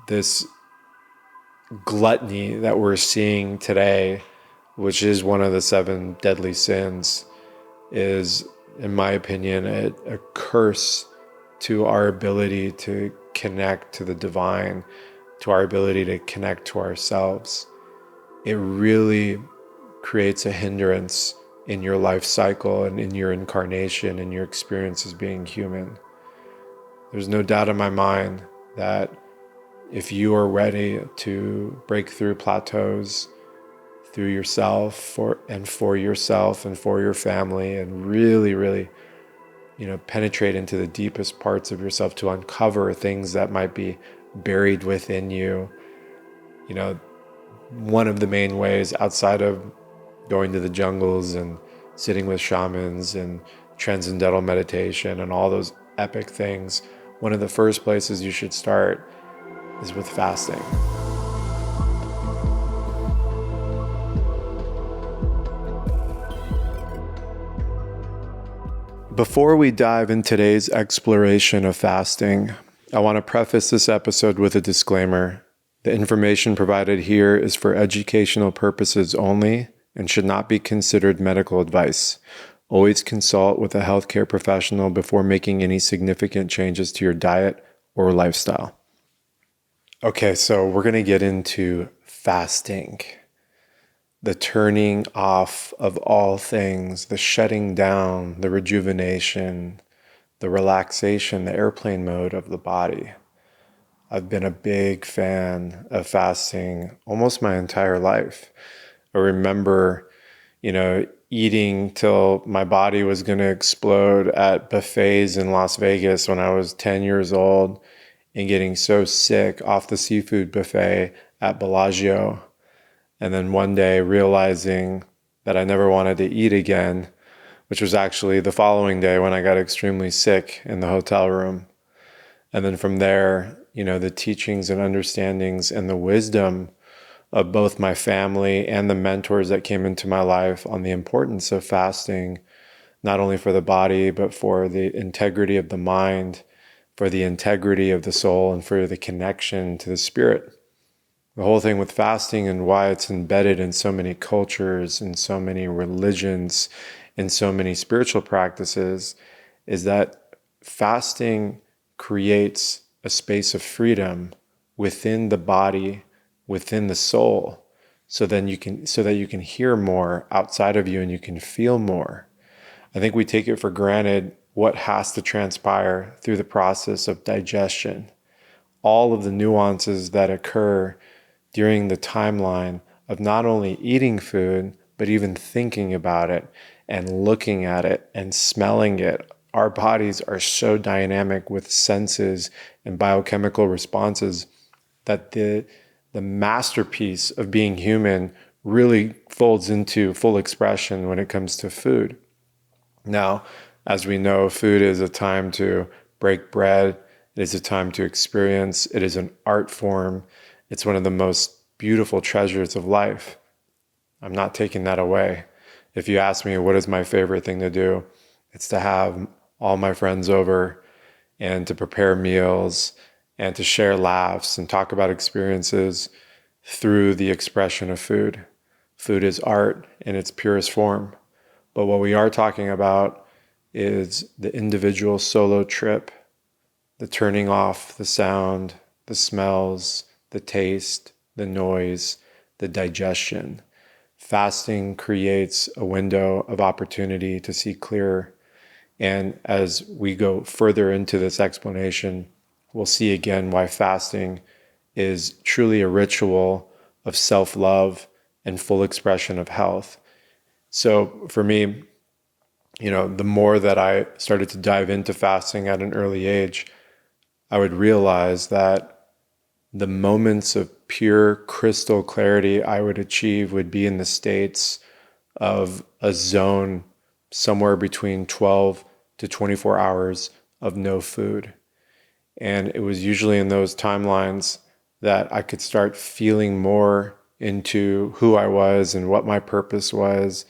this gluttony that we're seeing today, which is one of the 7 deadly sins, is, in my opinion, a curse to our ability to connect to the divine, to our ability to connect to ourselves. It really creates a hindrance in your life cycle and in your incarnation and your experience as being human. There's no doubt in my mind that if you are ready to break through plateaus through yourself for yourself and for your family, and really, penetrate into the deepest parts of yourself to uncover things that might be buried within you. One of the main ways, outside of going to the jungles and sitting with shamans and transcendental meditation and all those epic things, one of the first places you should start is with fasting. Before we dive into today's exploration of fasting, I want to preface this episode with a disclaimer. The information provided here is for educational purposes only and should not be considered medical advice. Always consult with a healthcare professional before making any significant changes to your diet or lifestyle. Okay, so we're going to get into fasting. The turning off of all things, the shutting down, the rejuvenation, the relaxation, the airplane mode of the body. I've been a big fan of fasting almost my entire life. I remember, eating till my body was going to explode at buffets in Las Vegas when I was 10 years old, and getting so sick off the seafood buffet at Bellagio. And then one day realizing that I never wanted to eat again, which was actually the following day when I got extremely sick in the hotel room. And then from there, the teachings and understandings and the wisdom of both my family and the mentors that came into my life on the importance of fasting, not only for the body, but for the integrity of the mind, for the integrity of the soul, and for the connection to the spirit. The whole thing with fasting and why it's embedded in so many cultures and so many religions and so many spiritual practices is that fasting creates a space of freedom within the body, within the soul, so that you can hear more outside of you and you can feel more. I think we take it for granted what has to transpire through the process of digestion, all of the nuances that occur during the timeline of not only eating food, but even thinking about it and looking at it and smelling it. Our bodies are so dynamic with senses and biochemical responses that the masterpiece of being human really folds into full expression when it comes to food. Now, as we know, food is a time to break bread. It is a time to experience. It is an art form. It's one of the most beautiful treasures of life. I'm not taking that away. If you ask me what is my favorite thing to do, it's to have all my friends over and to prepare meals and to share laughs and talk about experiences through the expression of food. Food is art in its purest form. But what we are talking about is the individual solo trip, the turning off the sound, the smells, the taste, the noise, the digestion. Fasting creates a window of opportunity to see clearer. And as we go further into this explanation, we'll see again why fasting is truly a ritual of self-love and full expression of health. So for me, the more that I started to dive into fasting at an early age, I would realize that the moments of pure crystal clarity I would achieve would be in the states of a zone somewhere between 12 to 24 hours of no food. And it was usually in those timelines that I could start feeling more into who I was and what my purpose was,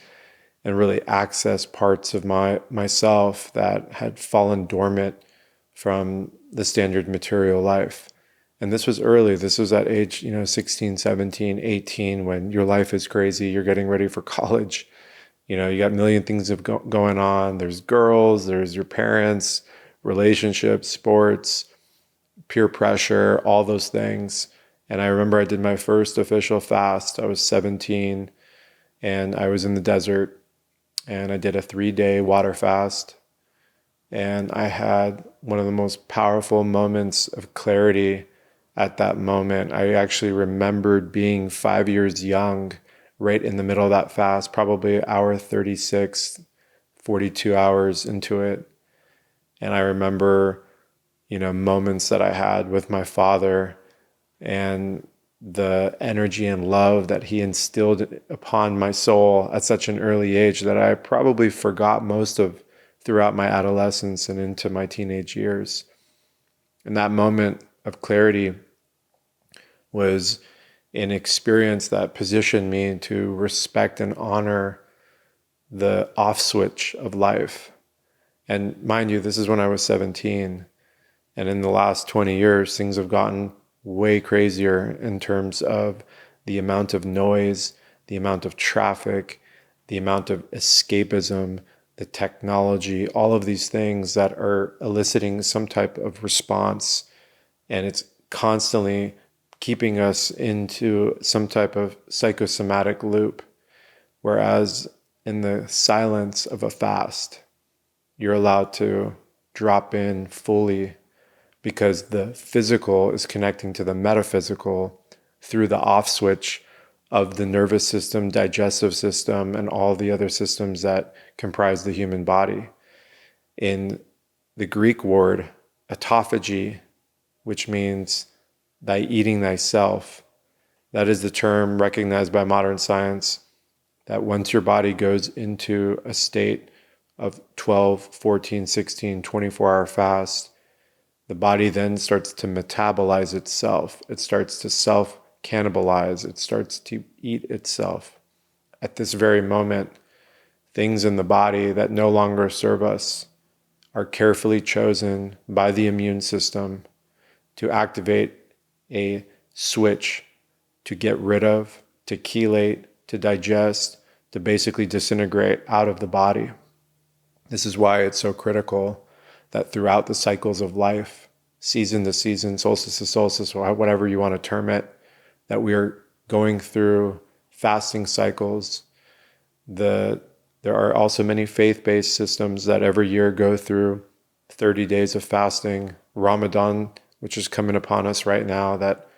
and really access parts of myself that had fallen dormant from the standard material life. And this was early. This was at age, 16, 17, 18, when your life is crazy. You're getting ready for college. You got a million things going on. There's girls, there's your parents, relationships, sports, peer pressure, all those things. And I remember I did my first official fast. I was 17 and I was in the desert and I did a 3-day water fast. And I had one of the most powerful moments of clarity at that moment. I actually remembered being 5 years young, right in the middle of that fast, probably hour 36, 42 hours into it. And I remember, moments that I had with my father and the energy and love that he instilled upon my soul at such an early age that I probably forgot most of throughout my adolescence and into my teenage years. And that moment of clarity was an experience that positioned me to respect and honor the off switch of life. And mind you, this is when I was 17. And in the last 20 years, things have gotten way crazier in terms of the amount of noise, the amount of traffic, the amount of escapism, the technology, all of these things that are eliciting some type of response. And it's constantly keeping us into some type of psychosomatic loop. Whereas in the silence of a fast, you're allowed to drop in fully because the physical is connecting to the metaphysical through the off switch of the nervous system, digestive system, and all the other systems that comprise the human body. In the Greek word, autophagy, which means thy eating thyself, that is the term recognized by modern science, that once your body goes into a state of 12, 14, 16, 24-hour fast, the body then starts to metabolize itself. It starts to self-cannibalize. It starts to eat itself. At this very moment, things in the body that no longer serve us are carefully chosen by the immune system to activate a switch to get rid of, to chelate, to digest, to basically disintegrate out of the body. This is why it's so critical that throughout the cycles of life, season to season, solstice to solstice, or whatever you want to term it, that we are going through fasting cycles. There are also many faith-based systems that every year go through 30 days of fasting. Ramadan, which is coming upon us right now, that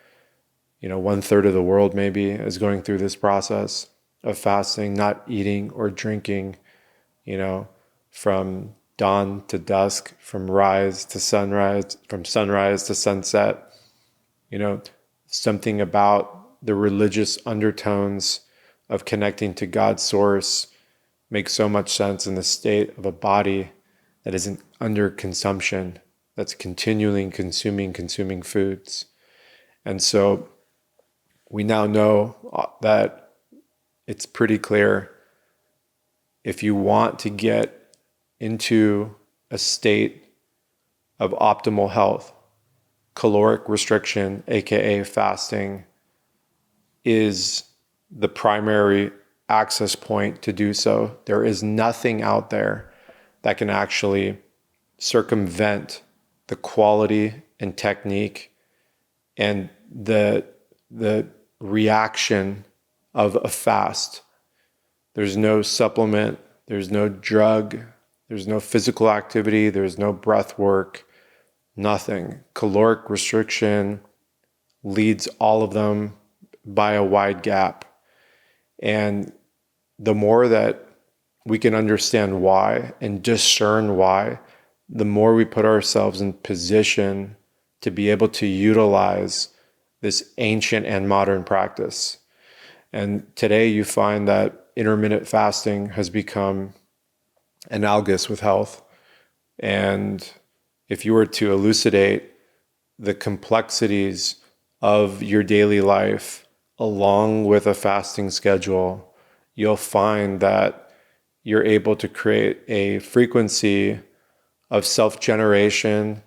1/3 of the world maybe is going through this process of fasting, not eating or drinking, from dawn to dusk, from rise to sunrise, from sunrise to sunset. Something about the religious undertones of connecting to God's source makes so much sense in the state of a body that isn't under consumption, that's continually consuming foods. And so we now know that it's pretty clear, if you want to get into a state of optimal health, caloric restriction, aka fasting, is the primary access point to do so. There is nothing out there that can actually circumvent the quality and technique and the reaction of a fast. There's no supplement, there's no drug, there's no physical activity, there's no breath work, nothing. Caloric restriction leads all of them by a wide gap. And the more that we can understand why and discern why, the more we put ourselves in position to be able to utilize this ancient and modern practice. And today you find that intermittent fasting has become analogous with health. And if you were to elucidate the complexities of your daily life along with a fasting schedule, you'll find that you're able to create a frequency of self-generation,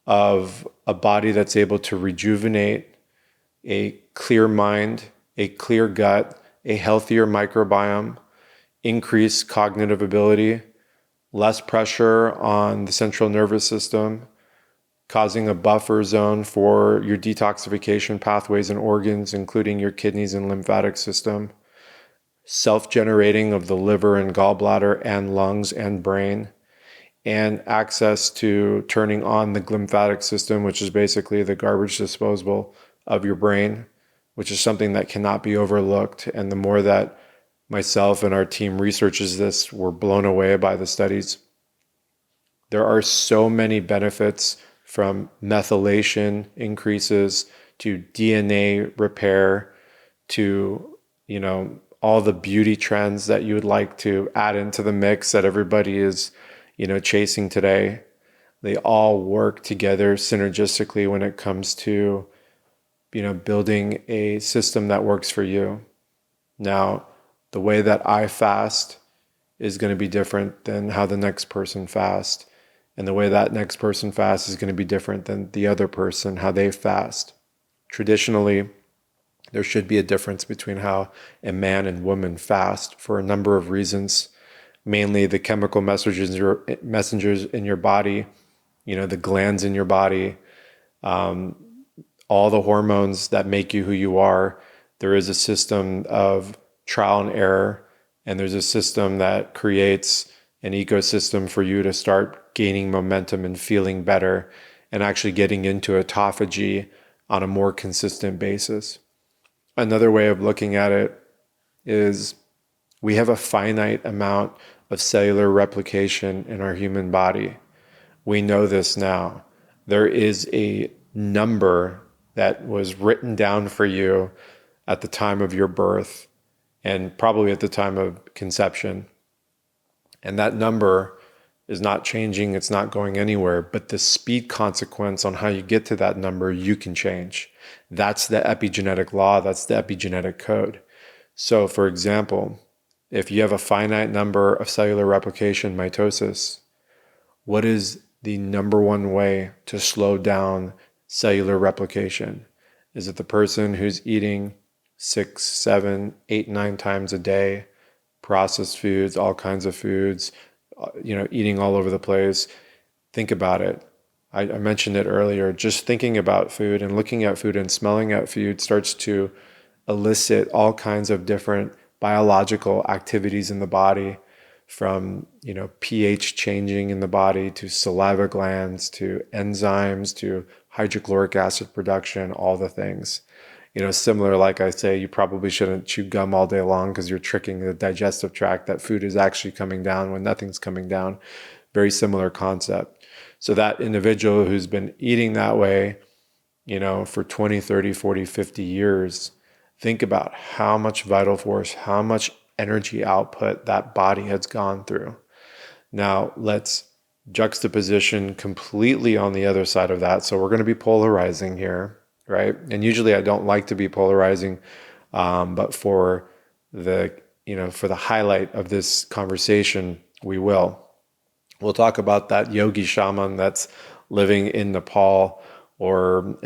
of a body that's able to rejuvenate, a clear mind, a clear gut, a healthier microbiome, increased cognitive ability, less pressure on the central nervous system, causing a buffer zone for your detoxification pathways and organs, including your kidneys and lymphatic system, self-generating of the liver and gallbladder and lungs and brain, and access to turning on the lymphatic system, which is basically the garbage disposal of your brain, which is something that cannot be overlooked. And the more that myself and our team researches this, we're blown away by the studies. There are so many benefits, from methylation increases to DNA repair to, all the beauty trends that you would like to add into the mix that everybody is, chasing today. They all work together synergistically when it comes to, building a system that works for you. Now, the way that I fast is going to be different than how the next person fasts. And the way that next person fasts is going to be different than the other person, how they fast. Traditionally, there should be a difference between how a man and woman fast for a number of reasons, mainly the chemical messengers in your body, the glands in your body, all the hormones that make you who you are. There is a system of trial and error, and there's a system that creates an ecosystem for you to start gaining momentum and feeling better and actually getting into autophagy on a more consistent basis. Another way of looking at it is we have a finite amount of cellular replication in our human body. We know this now. There is a number that was written down for you at the time of your birth and probably at the time of conception. And that number is not changing, it's not going anywhere, but the speed consequence on how you get to that number, you can change. That's the epigenetic law, that's the epigenetic code. So for example, if you have a finite number of cellular replication, mitosis, what is the number one way to slow down cellular replication? Is it the person who's eating 6, 7, 8, 9 times a day, processed foods, all kinds of foods, eating all over the place? Think about it. I mentioned it earlier. Just thinking about food and looking at food and smelling at food starts to elicit all kinds of different biological activities in the body, from pH changing in the body to saliva glands to enzymes to hydrochloric acid production, all the things. Similar, like I say, you probably shouldn't chew gum all day long because you're tricking the digestive tract that food is actually coming down when nothing's coming down. Very similar concept. So that individual who's been eating that way, for 20, 30, 40, 50 years, think about how much vital force, how much energy output that body has gone through. Now, let's juxtaposition completely on the other side of that. So we're going to be polarizing here, right? And usually I don't like to be polarizing, but for the highlight of this conversation, we will. We'll talk about that yogi shaman that's living in Nepal or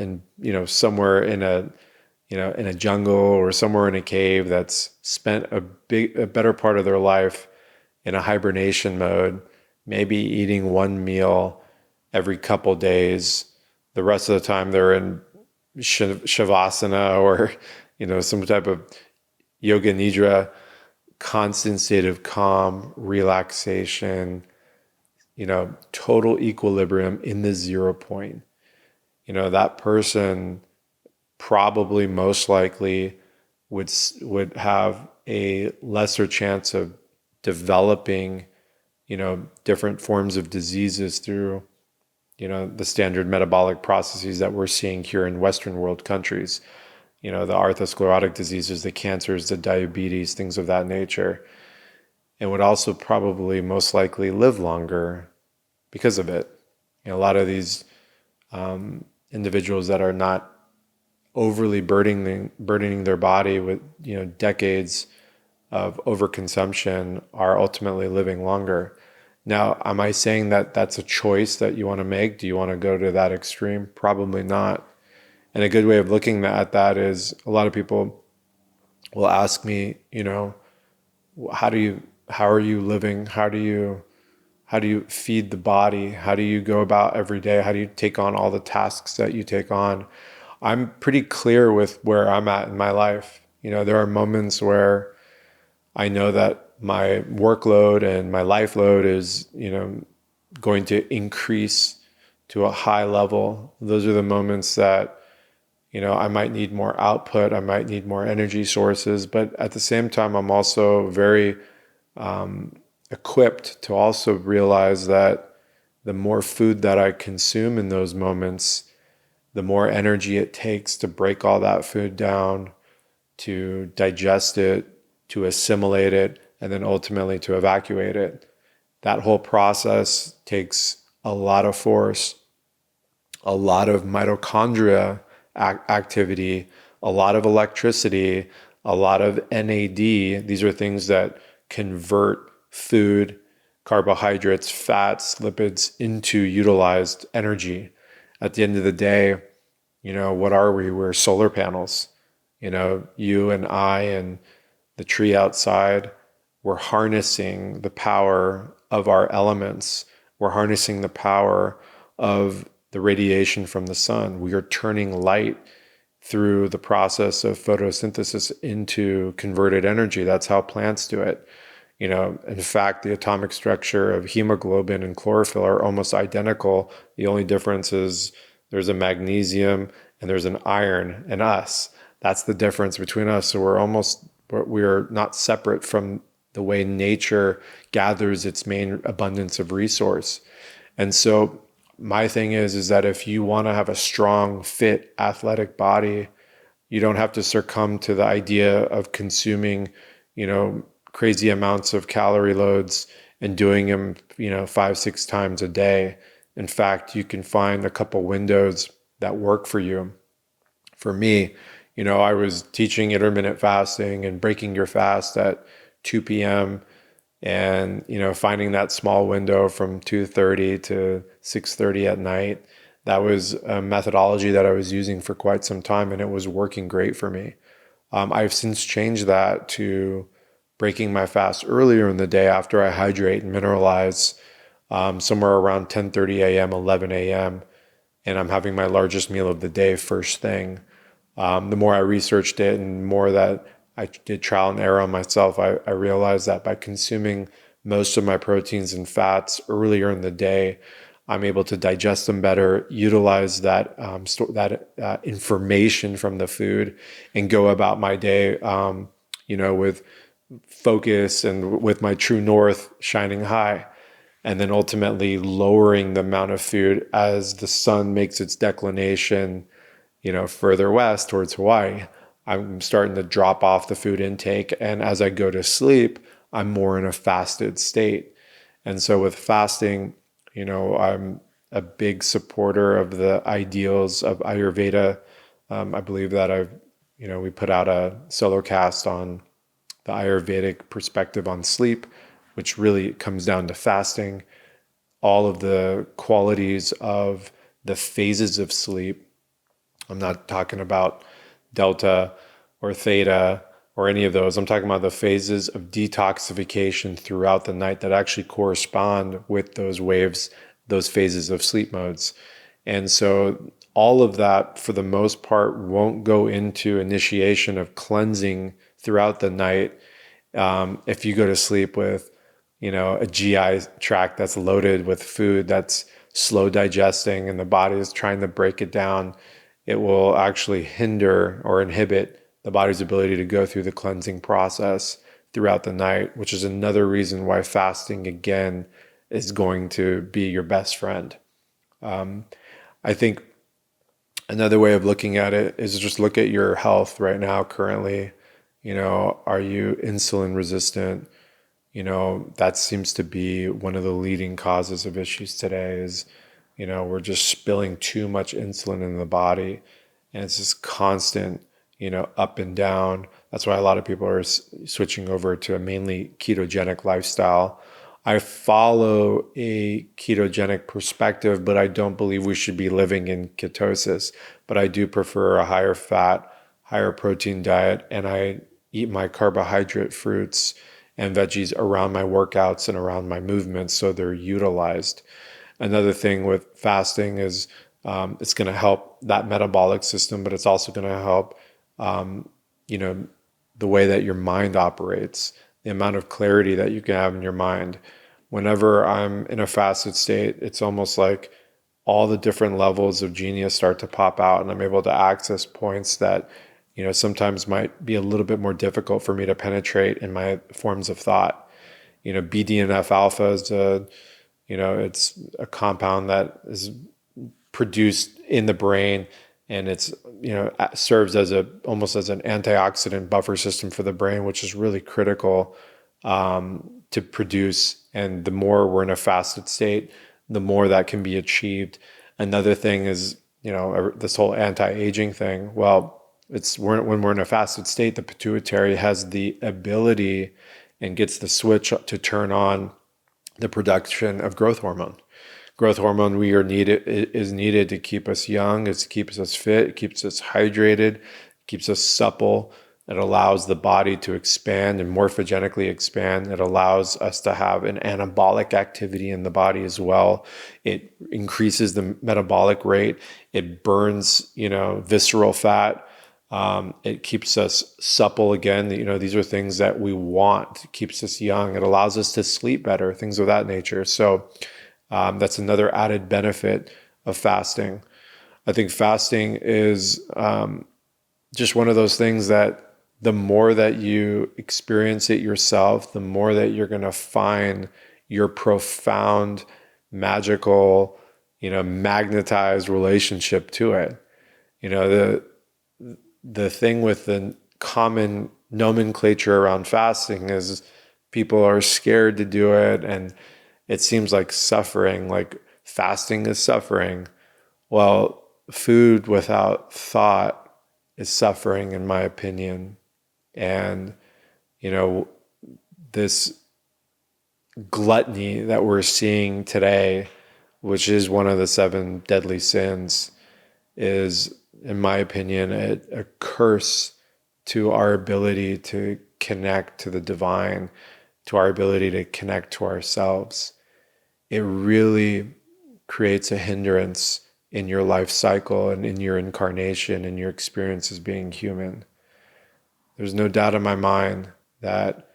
somewhere in a jungle or somewhere in a cave that's spent a better part of their life in a hibernation mode, maybe eating one meal every couple days. The rest of the time they're in shavasana or some type of yoga nidra, constant state of calm, relaxation, total equilibrium in the 0 point. That person probably most likely would have a lesser chance of developing, different forms of diseases through, the standard metabolic processes that we're seeing here in Western world countries, the atherosclerotic diseases, the cancers, the diabetes, things of that nature, and would also probably most likely live longer because of it. A lot of these individuals that are not overly burdening their body with decades of overconsumption are ultimately living longer. Now, am I saying that that's a choice that you want to make? Do you want to go to that extreme? Probably not. And a good way of looking at that is a lot of people will ask me, how are you living? How do you feed the body? How do you go about every day? How do you take on all the tasks that you take on? I'm pretty clear with where I'm at in my life. There are moments where I know that my workload and my life load is, going to increase to a high level. Those are the moments that, I might need more output. I might need more energy sources. But at the same time, I'm also very equipped to also realize that the more food that I consume in those moments, the more energy it takes to break all that food down, to digest it, to assimilate it, and then ultimately to evacuate it. That whole process takes a lot of force, a lot of mitochondria activity, a lot of electricity, a lot of NAD. These are things that convert food, carbohydrates, fats, lipids into utilized energy. At the end of the day, what are we? We're solar panels. You and I and the tree outside, we're harnessing the power of our elements. We're harnessing the power of the radiation from the sun. We are turning light through the process of photosynthesis into converted energy. That's how plants do it. In fact, the atomic structure of hemoglobin and chlorophyll are almost identical. The only difference is there's a magnesium and there's an iron in us. That's the difference between us. So we're not separate from the way nature gathers its main abundance of resource. And so my thing is that if you want to have a strong, fit, athletic body, you don't have to succumb to the idea of consuming, crazy amounts of calorie loads and doing them, 5-6 times a day. In fact, you can find a couple windows that work for you. For me, I was teaching intermittent fasting and breaking your fast at 2 p.m. and, finding that small window from 2:30 to 6:30 at night. That was a methodology that I was using for quite some time, and it was working great for me. I've since changed that to breaking my fast earlier in the day after I hydrate and mineralize, somewhere around 10:30 a.m., 11 a.m., and I'm having my largest meal of the day first thing. The more I researched it and more that I did trial and error on myself, I realized that by consuming most of my proteins and fats earlier in the day, I'm able to digest them better, utilize that information from the food, and go about my day, with focus and with my true north shining high. And then ultimately lowering the amount of food as the sun makes its declination, further west towards Hawaii. I'm starting to drop off the food intake. And as I go to sleep, I'm more in a fasted state. And so with fasting, I'm a big supporter of the ideals of Ayurveda. I believe that we put out a solo cast on the Ayurvedic perspective on sleep, which really comes down to fasting, all of the qualities of the phases of sleep. I'm not talking about delta or theta or any of those. I'm talking about the phases of detoxification throughout the night that actually correspond with those waves, those phases of sleep modes. And so all of that, for the most part, won't go into initiation of cleansing throughout the night. If you go to sleep with, a GI tract that's loaded with food that's slow digesting and the body is trying to break it down, it will actually hinder or inhibit the body's ability to go through the cleansing process throughout the night, which is another reason why fasting, again, is going to be your best friend. I think another way of looking at it is just look at your health right now currently. Are you insulin resistant? That seems to be one of the leading causes of issues today is, we're just spilling too much insulin in the body, and it's this constant, up and down. That's why a lot of people are switching over to a mainly ketogenic lifestyle. I follow a ketogenic perspective, but I don't believe we should be living in ketosis. But I do prefer a higher fat, higher protein diet, and I eat my carbohydrate fruits and veggies around my workouts and around my movements so they're utilized. Another thing with fasting is it's going to help that metabolic system, but it's also going to help, you know, the way that your mind operates, the amount of clarity that you can have in your mind. Whenever I'm in a fasted state, it's almost like all the different levels of genius start to pop out, and I'm able to access points that, sometimes might be a little bit more difficult for me to penetrate in my forms of thought. BDNF alpha is it's a compound that is produced in the brain, and it's serves as almost as an antioxidant buffer system for the brain, which is really critical to produce. And the more we're in a fasted state, the more that can be achieved. Another thing is this whole anti-aging thing. Well, when we're in a fasted state, the pituitary has the ability and gets the switch to turn on the production of growth hormone. Growth hormone is needed to keep us young. It keeps us fit. It keeps us hydrated. Keeps us supple. It allows the body to expand and morphogenically expand. It allows us to have an anabolic activity in the body as well. It increases the metabolic rate. It burns, visceral fat. It keeps us supple again. These are things that we want. It keeps us young. It allows us to sleep better, things of that nature. So that's another added benefit of fasting. I think fasting is just one of those things that the more that you experience it yourself, the more that you're going to find your profound, magical, magnetized relationship to it. The thing with the common nomenclature around fasting is people are scared to do it, and it seems like suffering, like fasting is suffering. Well, food without thought is suffering, in my opinion. And, this gluttony that we're seeing today, which is one of the 7 deadly sins, is, in my opinion, a curse to our ability to connect to the divine, to our ability to connect to ourselves. It really creates a hindrance in your life cycle and in your incarnation and your experience as being human. There's no doubt in my mind that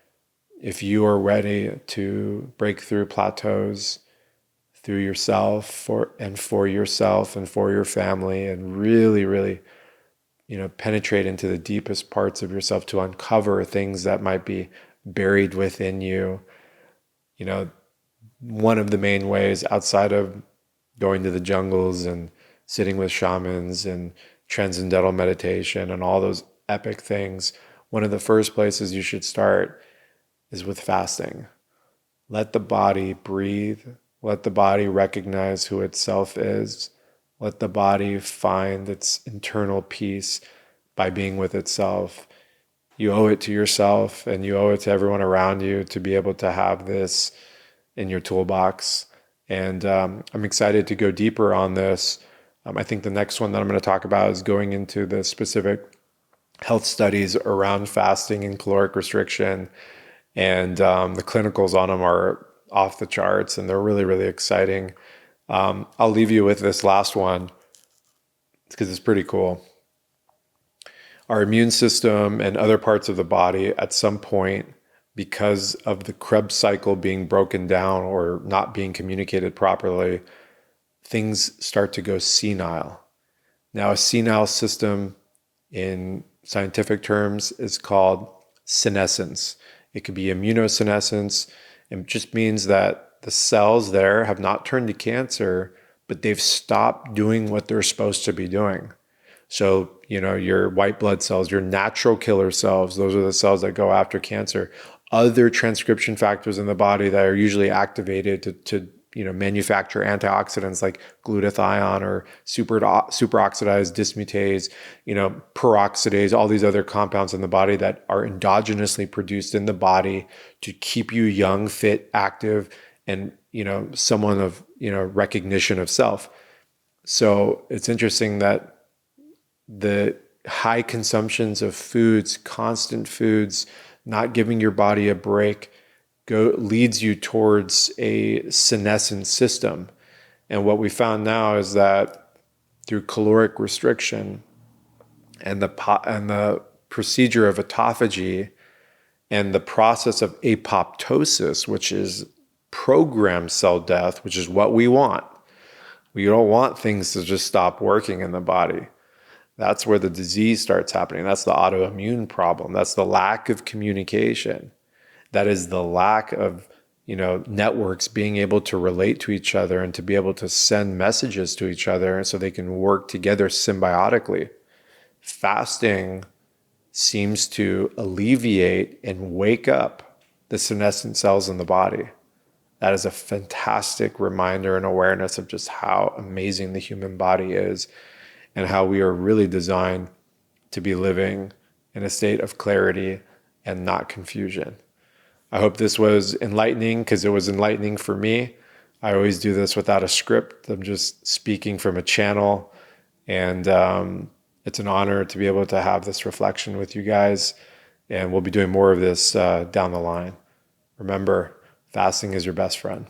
if you are ready to break through plateaus through yourself for yourself and for your family, and really, really, penetrate into the deepest parts of yourself to uncover things that might be buried within you. One of the main ways, outside of going to the jungles and sitting with shamans and transcendental meditation and all those epic things, one of the first places you should start is with fasting. Let the body breathe. Let the body recognize who itself is. Let the body find its internal peace by being with itself. You owe it to yourself, and you owe it to everyone around you to be able to have this in your toolbox. And I'm excited to go deeper on this. I think the next one that I'm going to talk about is going into the specific health studies around fasting and caloric restriction. And the clinicals on them are off the charts, and they're really, really exciting. I'll leave you with this last one because it's pretty cool. Our immune system and other parts of the body, at some point, because of the Krebs cycle being broken down or not being communicated properly, things start to go senile. Now, a senile system in scientific terms is called senescence. It could be immunosenescence. It just means that the cells there have not turned to cancer, but they've stopped doing what they're supposed to be doing. So, your white blood cells, your natural killer cells, those are the cells that go after cancer. Other transcription factors in the body that are usually activated to manufacture antioxidants like glutathione or superoxidized dismutase, peroxidase, all these other compounds in the body that are endogenously produced in the body to keep you young, fit, active, and, someone of, recognition of self. So it's interesting that the high consumptions of foods, constant foods, not giving your body a break, leads you towards a senescent system. And what we found now is that through caloric restriction and the procedure of autophagy and the process of apoptosis, which is programmed cell death, which is what we want. We don't want things to just stop working in the body. That's where the disease starts happening. That's the autoimmune problem. That's the lack of communication. That is the lack of, networks being able to relate to each other and to be able to send messages to each other so they can work together symbiotically. Fasting seems to alleviate and wake up the senescent cells in the body. That is a fantastic reminder and awareness of just how amazing the human body is and how we are really designed to be living in a state of clarity and not confusion. I hope this was enlightening, because it was enlightening for me. I always do this without a script. I'm just speaking from a channel, and it's an honor to be able to have this reflection with you guys, and we'll be doing more of this down the line. Remember, fasting is your best friend.